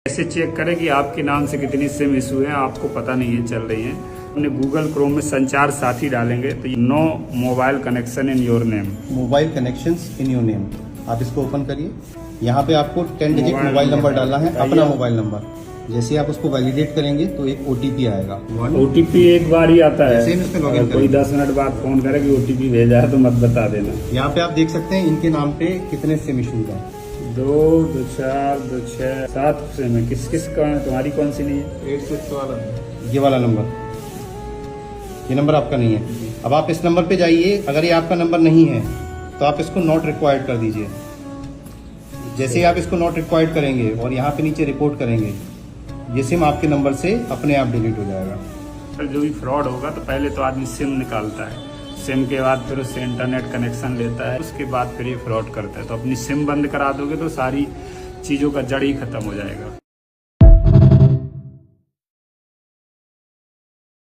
कैसे चेक करें कि आपके नाम से कितनी सिम इशू है, आपको पता नहीं है चल रही है। अपने गूगल क्रोम में संचार साथी डालेंगे तो no mobile connection in your name, mobile connections in your name, आप इसको ओपन करिए। यहाँ पे आपको 10 डिजिट मोबाइल नंबर डालना है, अपना मोबाइल नंबर। जैसे आप उसको वैलिडेट करेंगे तो एक OTP आएगा। OTP एक बार ही आता है। सेम इस पे लॉगिन अगर कोई 10 मिनट बाद फोन करे कि OTP भेजा है तो मत बता देना। यहाँ पे आप देख सकते हैं इनके नाम पे कितने सिम इशूज हैं। 2, 2, 4, 2, 6, 7 सिम है। किस किस का है? तुम्हारी कौन सी नहीं है? 86 वाला ये वाला नंबर, ये नंबर आपका नहीं है। अब आप इस नंबर पे जाइए, अगर ये आपका नंबर नहीं है तो आप इसको नॉट रिक्वायर्ड कर दीजिए। जैसे ही आप इसको नॉट रिक्वायर्ड करेंगे और यहाँ पे नीचे रिपोर्ट करेंगे, ये सिम आपके नंबर से अपने आप डिलीट हो जाएगा। पर जो भी फ्रॉड होगा तो पहले तो आदमी सिम निकालता है, सिम के बाद फिर उससे इंटरनेट कनेक्शन लेता है, उसके बाद फिर ये फ्रॉड करता है। तो अपनी सिम बंद करा दोगे तो सारी चीज़ों का जड़ ही खत्म हो जाएगा।